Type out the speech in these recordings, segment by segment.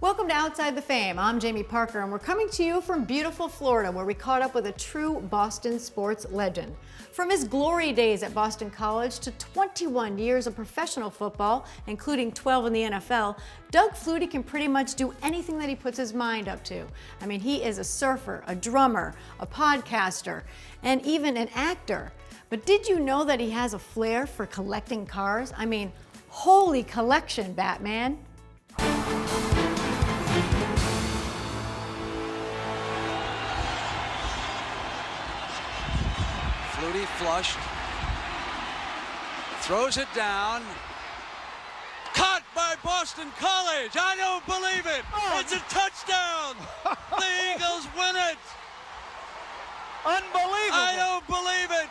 Welcome to Outside the Fame. I'm Jayme Parker, and we're coming to you from beautiful Florida, where we caught up with a true Boston sports legend. From his glory days at Boston College to 21 years of professional football, including 12 in the NFL, Doug Flutie can pretty much do anything that he puts his mind up to. I mean, he is a surfer, a drummer, a podcaster, and even an actor. But did you know that he has a flair for collecting cars? I mean, holy collection, Batman. Flutie flushed, throws it down, caught by Boston College. I don't believe it. It's a touchdown. The Eagles win it. Unbelievable. I don't believe it.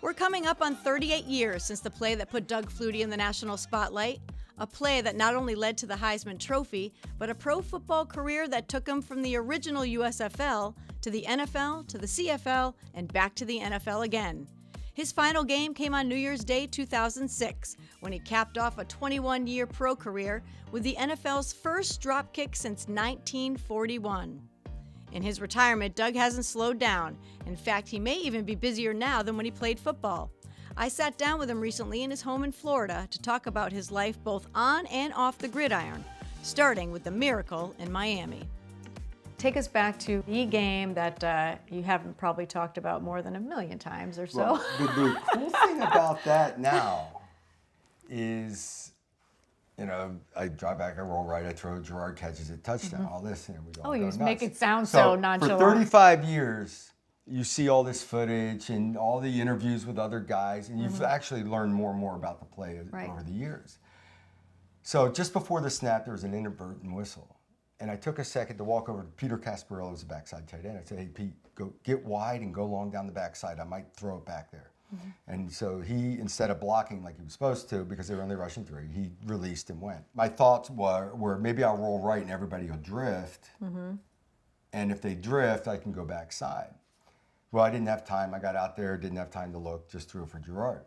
We're coming up on 38 years since the play that put Doug Flutie in the national spotlight, a play that not only led to the Heisman Trophy, but a pro football career that took him from the original USFL to the NFL, to the CFL, and back to the NFL again. His final game came on New Year's Day 2006, when he capped off a 21-year pro career with the NFL's first drop kick since 1941. In his retirement, Doug hasn't slowed down. In fact, he may even be busier now than when he played football. I sat down with him recently in his home in Florida to talk about his life both on and off the gridiron, starting with the miracle in Miami. Take us back to the game that you haven't probably talked about more than 1,000,000 times or so. Well, the cool thing about that now is, you know, I drive back, I roll right, I throw, Gerard catches it, touchdown, all this, and we go. Oh, you nuts. make it sound so nonchalant. For 35 years, you see all this footage and all the interviews with other guys, and you've actually learned more and more about the play over the years. So just before the snap, there was an inadvertent whistle. And I took a second to walk over to Peter Casparello, who's a backside tight end. I said, hey, Pete, go get wide and go long down the backside. I might throw it back there. And so he, instead of blocking like he was supposed to, because they were only rushing three, he released and went. My thoughts were maybe I'll roll right and everybody will drift. And if they drift, I can go backside. Well, I didn't have time. I got out there, didn't have time to look, just threw it for Gerard.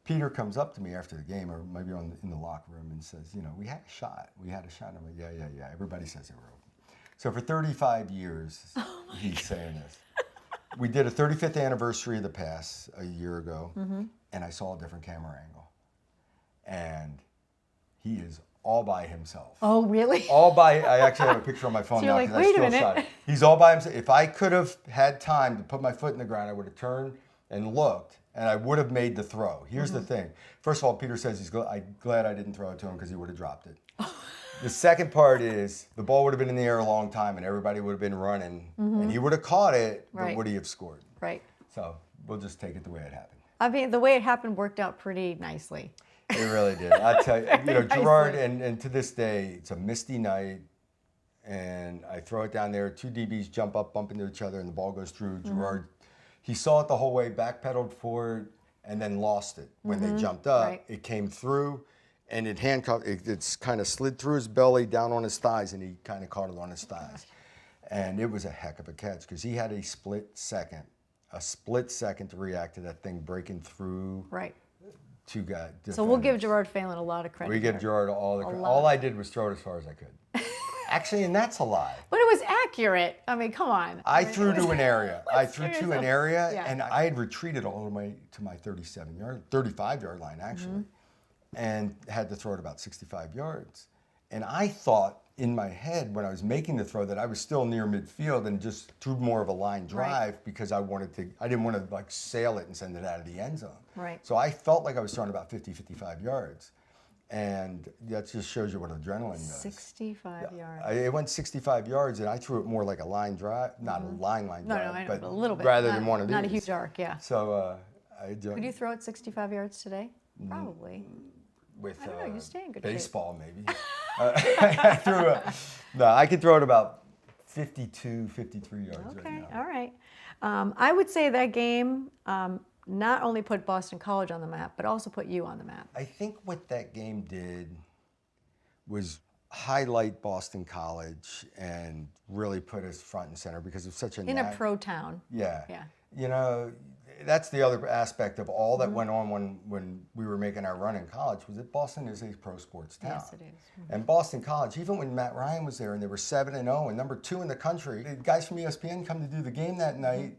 Peter comes up to me after the game, or maybe in the locker room, and says, you know, we had a shot. We had a shot. I'm like, yeah. Everybody says they were open. So for 35 years, he's saying this. We did a 35th anniversary of the pass a year ago, and I saw a different camera angle. And he is all by himself. Oh, really? I actually have a picture on my phone So now you're because like, I wait a still shot minute. it. He's all by himself. If I could have had time to put my foot in the ground, I would have turned and looked, and I would have made the throw. Here's the thing. First of all, Peter says he's glad I didn't throw it to him because he would have dropped it. The second part is the ball would have been in the air a long time, and everybody would have been running, and he would have caught it, but would he have scored? Right. So we'll just take it the way it happened. I mean, the way it happened worked out pretty nicely. It really did. I tell you, you know, Nicely. Gerard, and to this day, it's a misty night, and I throw it down there. Two DBs jump up, bump into each other, and the ball goes through. Gerard, he saw it the whole way, backpedaled forward, and then lost it. When they jumped up, it came through, and it handcuffed. It's kind of slid through his belly, down on his thighs, and he kind of caught it on his thighs. And it was a heck of a catch because he had a split second to react to that thing breaking through. Right. Two guys. So we'll give Gerard Phelan a lot of credit. We give Gerard all the credit. All I did was throw it as far as I could. Actually, and that's a lie. But it was accurate. I mean, come on. I threw to an area. Yeah. And I had retreated all the way to my 35-yard line, actually, and had to throw it about 65 yards. And I thought in my head when I was making the throw that I was still near midfield and just threw more of a line drive because I didn't want to like sail it and send it out of the end zone. Right. So I felt like I was throwing about 50, 55 yards. And that just shows you what adrenaline does. 65 yards. It went 65 yards, and I threw it more like a line drive, not a line drive, No, I know, but a little bit. rather than one of these. Not a huge arc, yeah. So I do. Could you throw it 65 yards today? Probably. With I don't know, you stay in good baseball, maybe. I could throw it about 52, 53 yards right Okay, now. all right. I would say that game not only put Boston College on the map, but also put you on the map. I think what that game did was highlight Boston College and really put us front and center because it's such a In a pro town. Yeah. Yeah. you know, that's the other aspect of all that went on when we were making our run in college, was that Boston is a pro sports town. Yes, it is. And Boston College, even when Matt Ryan was there and they were 7-0 and number 2 in the country, the guys from ESPN come to do the game that night,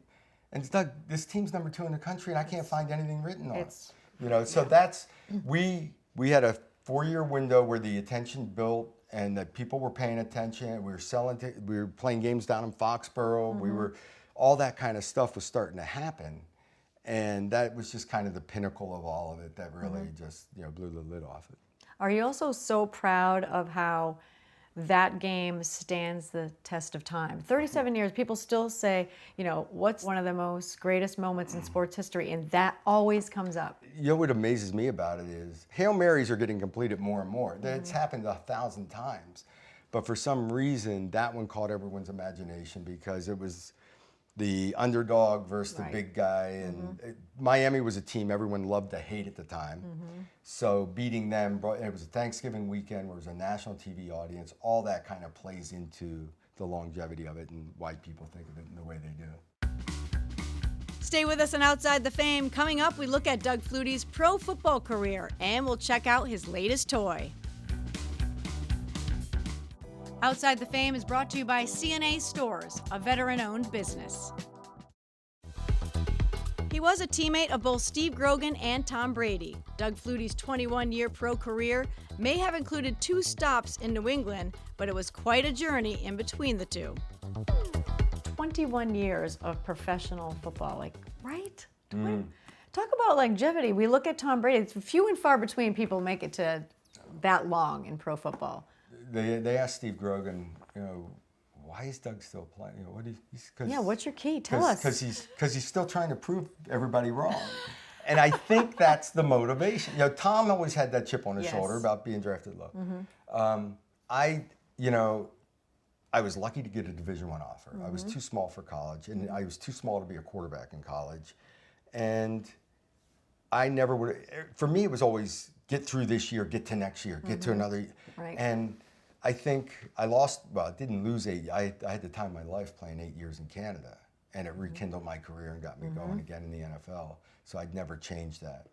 and it's Doug, this team's number 2 in the country, and I can't find anything written on it. You know, so that's, we had a 4-year window where the attention built and that people were paying attention. We were we were playing games down in Foxborough. We were, all that kind of stuff was starting to happen. And that was just kind of the pinnacle of all of it that really just, you know, blew the lid off it. Are you also so proud of how that game stands the test of time? 37 years, people still say, you know, what's one of the greatest moments in sports history? And that always comes up. You know what amazes me about it is Hail Marys are getting completed more and more. It's happened 1,000 times. But for some reason, that one caught everyone's imagination because it was the underdog versus the big guy. And Miami was a team everyone loved to hate at the time. So beating them, it was a Thanksgiving weekend where it was a national TV audience. All that kind of plays into the longevity of it and why people think of it in the way they do. Stay with us on Outside the Fame. Coming up, we look at Doug Flutie's pro football career, and we'll check out his latest toy. Outside the Fame is brought to you by CNA Stores, a veteran-owned business. He was a teammate of both Steve Grogan and Tom Brady. Doug Flutie's 21-year pro career may have included 2 stops in New England, but it was quite a journey in between the two. 21 years of professional football, like, right? Talk about longevity. We look at Tom Brady. It's few and far between people make it to that long in pro football. They asked Steve Grogan, you know, why is Doug still playing? You know, what's your key? Tell us. Because he's still trying to prove everybody wrong. And I think that's the motivation. You know, Tom always had that chip on his shoulder about being drafted low. I was lucky to get a Division I offer. I was too small for college, and I was too small to be a quarterback in college. And I never would. For me, it was always get through this year, get to next year, get to another year. And I think I lost, well, I didn't lose 8. I had the time of my life playing 8 years in Canada, and it rekindled my career and got me going again in the NFL. So I'd never change that.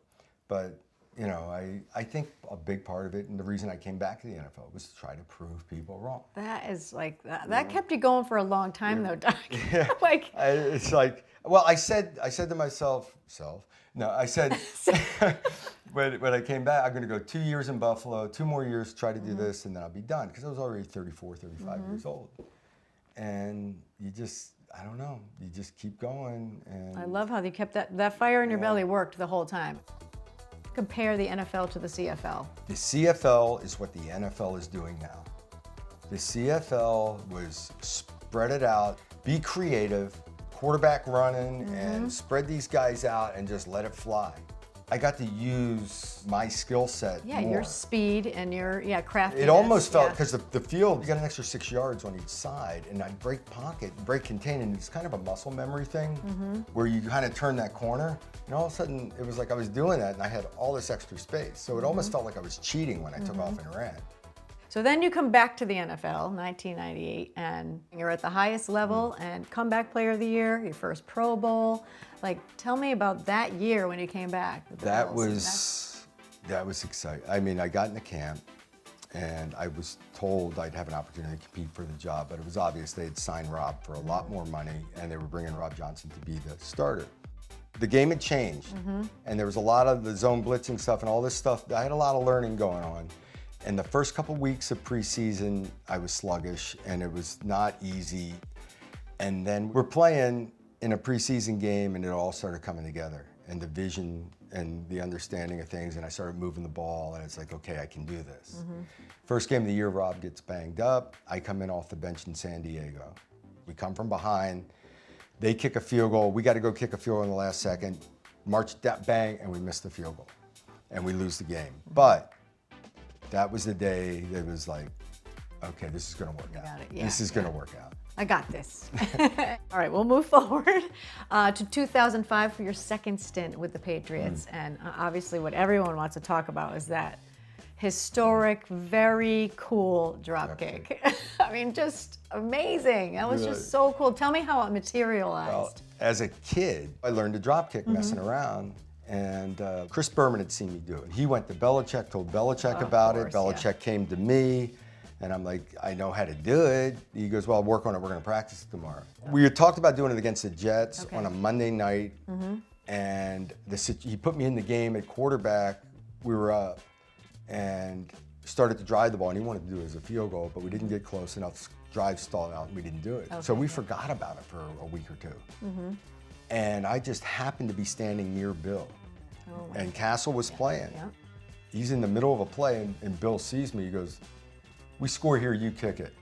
But, you know, I think a big part of it, and the reason I came back to the NFL was to try to prove people wrong. That is like, that kept you going for a long time though, Doug. It's like, well, I said to myself, I said, when I came back, I'm going to go 2 years in Buffalo, 2 more years, try to do this, and then I'll be done. Because I was already 34, 35 years old. And you just, I don't know, you just keep going. And I love how you kept that fire in your belly worked the whole time. Compare the NFL to the CFL. The CFL is what the NFL is doing now. The CFL was spread it out, be creative, quarterback running, and spread these guys out and just let it fly. I got to use my skill set more. Your speed and your craftiness. It almost felt, because the field, you got an extra 6 yards on each side, and I'd break pocket, break contain, and it's kind of a muscle memory thing where you kind of turn that corner, and all of a sudden it was like I was doing that and I had all this extra space. So it almost felt like I was cheating when I took off and ran. So then you come back to the NFL, 1998, and you're at the highest level and comeback player of the year, your first Pro Bowl. Like, tell me about that year when you came back. That was exciting. I mean, I got into camp and I was told I'd have an opportunity to compete for the job, but it was obvious they had signed Rob for a lot more money and they were bringing Rob Johnson to be the starter. The game had changed and there was a lot of the zone blitzing stuff and all this stuff. I had a lot of learning going on. And the first couple weeks of preseason, I was sluggish and it was not easy. And then we're playing in a preseason game and it all started coming together, and the vision and the understanding of things, and I started moving the ball and it's like, okay, I can do this. First game of the year, Rob gets banged up. I come in off the bench in San Diego. We come from behind. They kick a field goal. We got to go kick a field goal in the last second. March that bang, and we miss the field goal. And we lose the game. But that was the day that was like, okay, this is going to work out. This is going to work out. I got this. All right, we'll move forward to 2005 for your second stint with the Patriots. And obviously what everyone wants to talk about is that historic, very cool drop kick. I mean, just amazing. That was just so cool. Tell me how it materialized. Well, as a kid, I learned to drop kick messing around. And Chris Berman had seen me do it. He went to Belichick, told Belichick about it. Belichick came to me, and I'm like, I know how to do it. He goes, well, I'll work on it. We're going to practice it tomorrow. We had talked about doing it against the Jets on a Monday night, and he put me in the game at quarterback. We were up and started to drive the ball, and he wanted to do it as a field goal, but we didn't get close enough. Drive stalled out, and we didn't do it. So we forgot about it for a week or two. And I just happened to be standing near Bill. And Castle was playing. He's in the middle of a play, and Bill sees me. He goes, we score here, you kick it.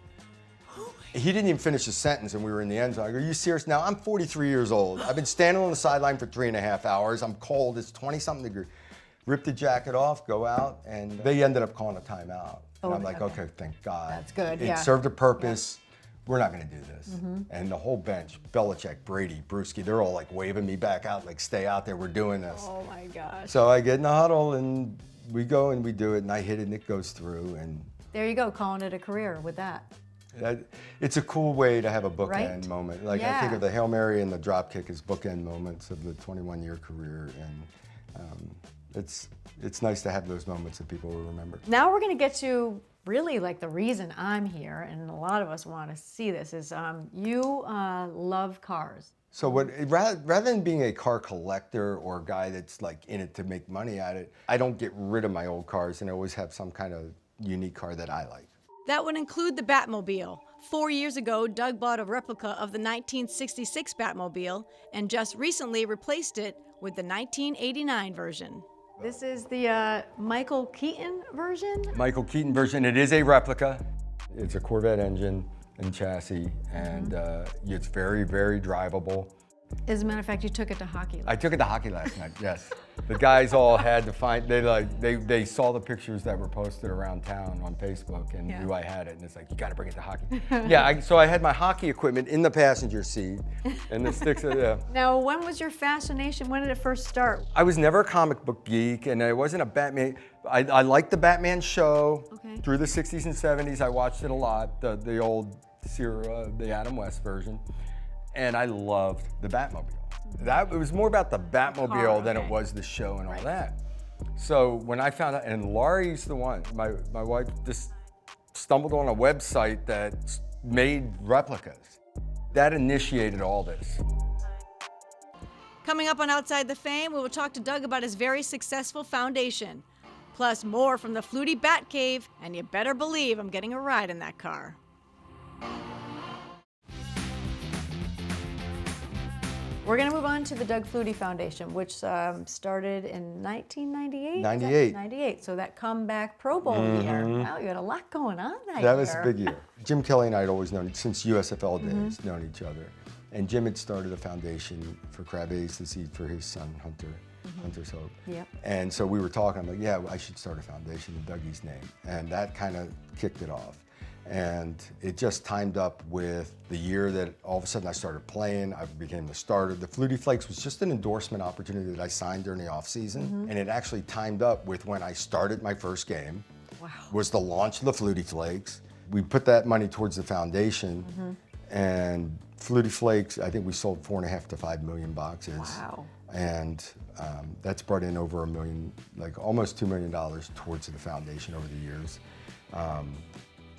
He didn't even finish his sentence, and we were in the end zone. I go, are you serious? Now, I'm 43 years old. I've been standing on the sideline for 3.5 hours. I'm cold. It's 20-something degrees. Rip the jacket off, go out, and they ended up calling a timeout. And I'm like, okay, thank God. That's good, It served a purpose. We're not going to do this. And the whole bench, Belichick, Brady, Brewski, they're all like waving me back out, like, stay out there, we're doing this. Oh my gosh. So I get in the huddle, and we go and we do it, and I hit it, and it goes through. And there you go, calling it a career with that. It's a cool way to have a bookend moment. Like, I think of the Hail Mary and the drop kick as bookend moments of the 21-year career. And it's nice to have those moments that people will remember. Now we're going to get to really like the reason I'm here, and a lot of us want to see this, is you love cars. So rather than being a car collector or a guy that's like in it to make money at it, I don't get rid of my old cars, and I always have some kind of unique car that I like. That would include the Batmobile. 4 years ago, Doug bought a replica of the 1966 Batmobile and just recently replaced it with the 1989 version. This is the Michael Keaton version? Michael Keaton version. It is a replica. It's a Corvette engine and chassis, and it's very, very drivable. As a matter of fact, you took it to hockey. I took it to hockey last night, yes. The guys all had to find, they saw the pictures that were posted around town on Facebook and knew I had it, and it's like, you gotta bring it to hockey. So I had my hockey equipment in the passenger seat, and the sticks, Now, when was your fascination, when did it first start? I was never a comic book geek, and I wasn't a Batman. I liked the Batman show through the 60s and 70s. I watched it a lot, the old the Adam West version. And I loved the Batmobile. It was more about the Batmobile than it was the show and all that. So when I found out, and Laurie's the one, my wife just stumbled on a website that made replicas. That initiated all this. Coming up on Outside the Fame, we will talk to Doug about his very successful foundation. Plus more from the Flutie Bat Cave, and you better believe I'm getting a ride in that car. We're going to move on to the Doug Flutie Foundation, which started in 1998? 98. 98, so that comeback Pro Bowl year. Wow, you had a lot going on that year. That was a big year. Jim Kelly and I had always known, since USFL days, known each other. And Jim had started a foundation for crab A's to seed for his son, Hunter's Hope. And so we were talking, I'm like, yeah, I should start a foundation in Dougie's name. And that kind of kicked it off. And it just timed up with the year that all of a sudden I started playing. I became the starter. The Flutie Flakes was just an endorsement opportunity that I signed during the off season. And it actually timed up with when I started my first game. Was the launch of the Flutie Flakes. We put that money towards the foundation. And Flutie Flakes, I think we sold 4.5 to 5 million boxes. Wow. And that's brought in over $1 million, like almost $2 million towards the foundation over the years.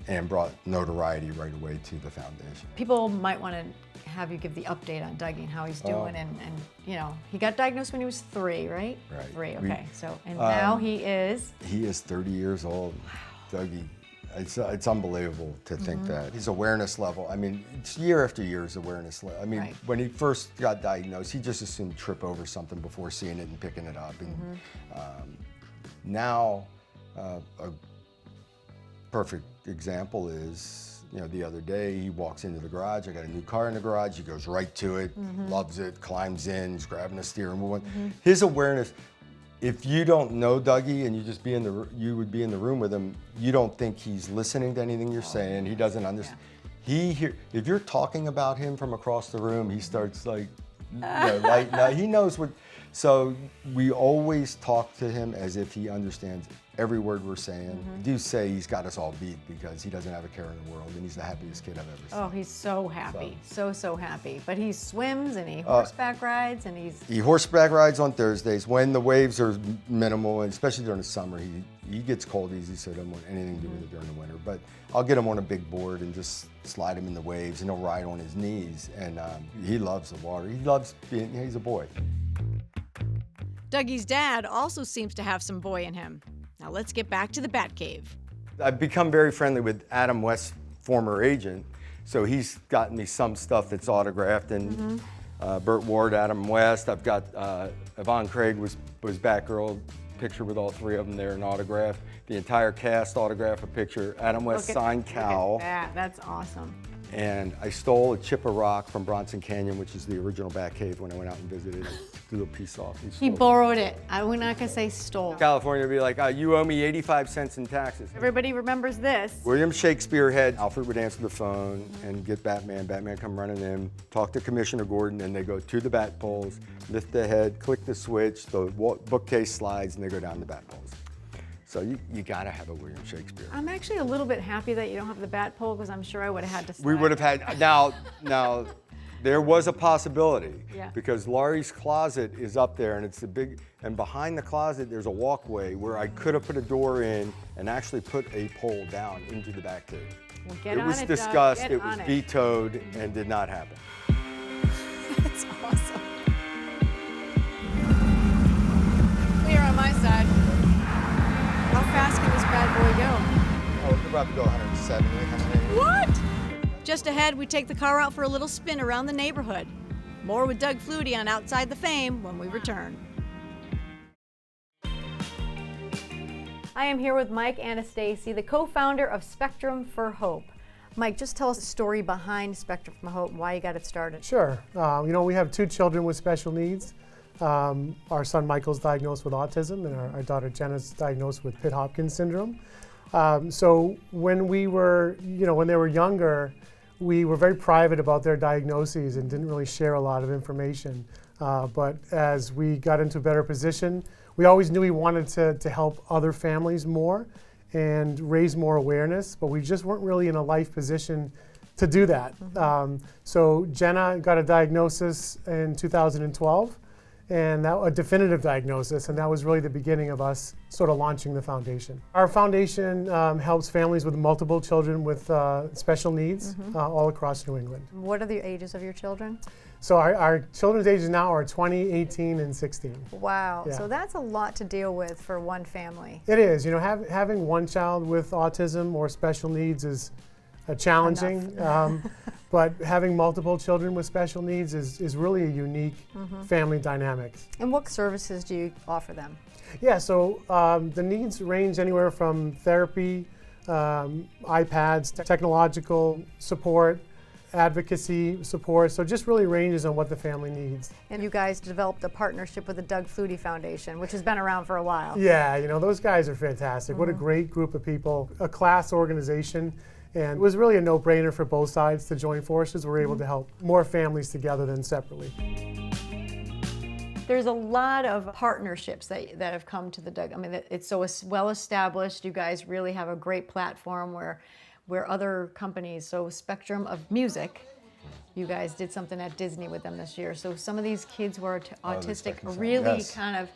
And brought notoriety right away to the foundation. People might want to have you give the update on Dougie and how he's doing, and you know, he got diagnosed when he was 3, right? Right. 3, okay. And now he is? He is 30 years old. Wow. Dougie, it's unbelievable to think that. His awareness level, I mean, it's year after year's awareness level. I mean, when he first got diagnosed, he just assumed trip over something before seeing it and picking it up. And now, a perfect example is, you know, the other day he walks into the garage. I got a new car in the garage. He goes right to it, loves it, climbs in, he's grabbing the steering wheel. His awareness. If you don't know Dougie and you just you would be in the room with him, you don't think he's listening to anything you're saying. He doesn't understand. If you're talking about him from across the room, he starts like, lighting up. He knows what. So we always talk to him as if he understands every word we're saying. I do say he's got us all beat because he doesn't have a care in the world and he's the happiest kid I've ever seen. Oh, he's so happy, so happy. But he swims and he horseback rides and He horseback rides on Thursdays when the waves are minimal, and especially during the summer. He gets cold easy, so he doesn't want anything to do with it during the winter. But I'll get him on a big board and just slide him in the waves, and he'll ride on his knees. And he loves the water. He loves being, he's a boy. Dougie's dad also seems to have some boy in him. Now let's get back to the Batcave. I've become very friendly with Adam West's former agent, so he's gotten me some stuff that's autographed, and Burt Ward, Adam West. I've got Yvonne Craig was Batgirl, picture with all three of them there, an autograph. The entire cast autograph a picture. Adam West signed cowl. Look at that, that's awesome. And I stole a chip of rock from Bronson Canyon, which is the original Batcave, when I went out and visited. I took a little piece off. He borrowed it. We're not gonna say stole. California would be like, you owe me 85 cents in taxes. Everybody remembers this. William Shakespeare had Alfred would answer the phone and get Batman. Batman come running in, talk to Commissioner Gordon, and they go to the bat poles, lift the head, click the switch, the bookcase slides, and they go down the bat poles. So you gotta have a William Shakespeare. I'm actually a little bit happy that you don't have the bat pole because I'm sure I would have had to slide. We would have had, now there was a possibility because Laurie's closet is up there and it's a big, and behind the closet there's a walkway where I could have put a door in and actually put a pole down into the back cave. Well, It was discussed, it was vetoed, and did not happen. That's awesome. Clear on my side. How fast can this bad boy go? Oh, we're about to go 170, 180. What? Just ahead, we take the car out for a little spin around the neighborhood. More with Doug Flutie on Outside the Fame when we return. I am here with Mike Anastasi, the co-founder of Spectrum for Hope. Mike, just tell us the story behind Spectrum for Hope and why you got it started. Sure. We have 2 children with special needs. Our son Michael's diagnosed with autism, and our daughter Jenna's diagnosed with Pitt-Hopkins syndrome. So when we were, when they were younger, we were very private about their diagnoses and didn't really share a lot of information. But as we got into a better position, we always knew we wanted to help other families more and raise more awareness, but we just weren't really in a life position to do that. So Jenna got a diagnosis in 2012. And that a definitive diagnosis, and that was really the beginning of us sort of launching the foundation. Our foundation helps families with multiple children with special needs all across New England. What are the ages of your children? So our children's ages now are 20, 18, and 16. Wow, Yeah. so that's a lot to deal with for one family. It is, having one child with autism or special needs is challenging, but having multiple children with special needs is really a unique family dynamic. And what services do you offer them? Yeah, so the needs range anywhere from therapy, iPads, technological support, advocacy support, so just really ranges on what the family needs. And you guys developed a partnership with the Doug Flutie Foundation, which has been around for a while. Yeah, those guys are fantastic. What a great group of people, a class organization. And it was really a no-brainer for both sides to join forces. We're able to help more families together than separately. There's a lot of partnerships that have come to the Doug. I mean, it's so well established. You guys really have a great platform where other companies, so Spectrum of Music, you guys did something at Disney with them this year. So some of these kids who are autistic really kind of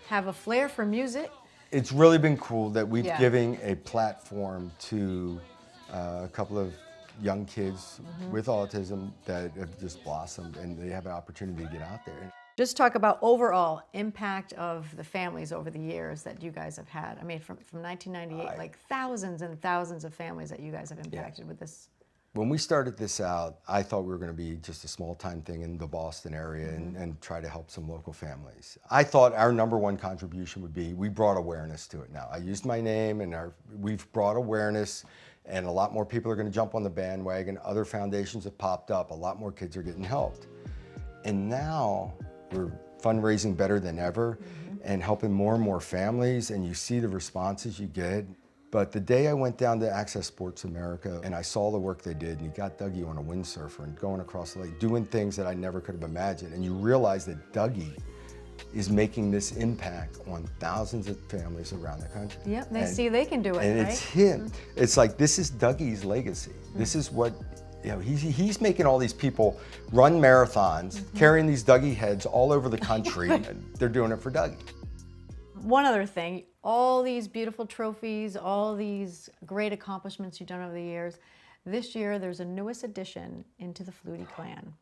have a flair for music. It's really been cool that we've giving a platform to a couple of young kids with autism that have just blossomed, and they have an opportunity to get out there. Just talk about overall impact of the families over the years that you guys have had. I mean, from 1998, like thousands and thousands of families that you guys have impacted with this. When we started this out, I thought we were going to be just a small-time thing in the Boston area and try to help some local families. I thought our #1 contribution would be we brought awareness to it now. I used my name, and we've brought awareness, and a lot more people are going to jump on the bandwagon. Other foundations have popped up. A lot more kids are getting helped. And now we're fundraising better than ever and helping more and more families, and you see the responses you get. But the day I went down to Access Sports America and I saw the work they did, and you got Dougie on a windsurfer and going across the lake, doing things that I never could have imagined, and you realize that Dougie is making this impact on thousands of families around the country. Yep, they see they can do it, and right? it's him. It's like, this is Dougie's legacy. This is what, you know, he's making all these people run marathons, carrying these Dougie heads all over the country. And they're doing it for Dougie. One other thing, all these beautiful trophies, all these great accomplishments you've done over the years, this year there's a newest addition into the Flutie clan.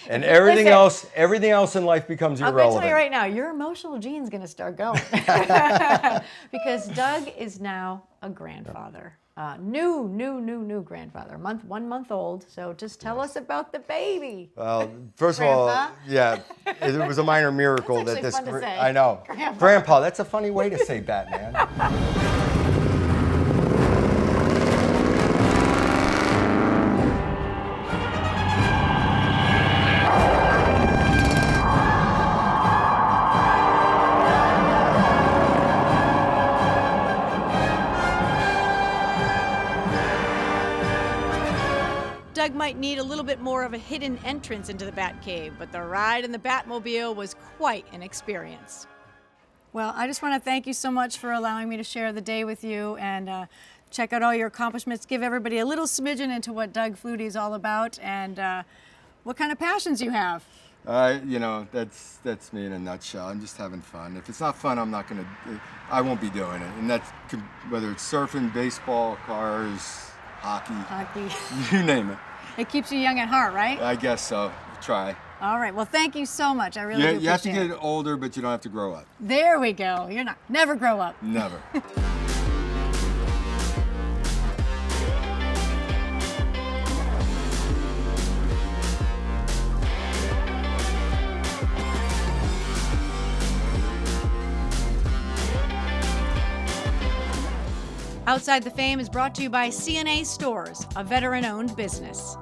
And everything else in life becomes irrelevant. I'm going to tell you right now, your emotional gene's going to start going. Because Doug is now a grandfather. New grandfather, 1 month old. So just tell us about the baby. Well, first of Grandpa? all, yeah, it was a minor miracle That's that this. actually fun to say. I know, Grandpa. That's a funny way to say Batman. Doug might need a little bit more of a hidden entrance into the Batcave, but the ride in the Batmobile was quite an experience. Well, I just want to thank you so much for allowing me to share the day with you and check out all your accomplishments, give everybody a little smidgen into what Doug Flutie is all about and what kind of passions you have. You know, that's me in a nutshell. I'm just having fun. If it's not fun, I won't be doing it. And that's whether it's surfing, baseball, cars, hockey, you name it. It keeps you young at heart, right? I guess so. Try. All right. Well, thank you so much. I really do appreciate it. You have to get older, but you don't have to grow up. There we go. Never grow up. Never. Outside the Fame is brought to you by CNA Stores, a veteran-owned business.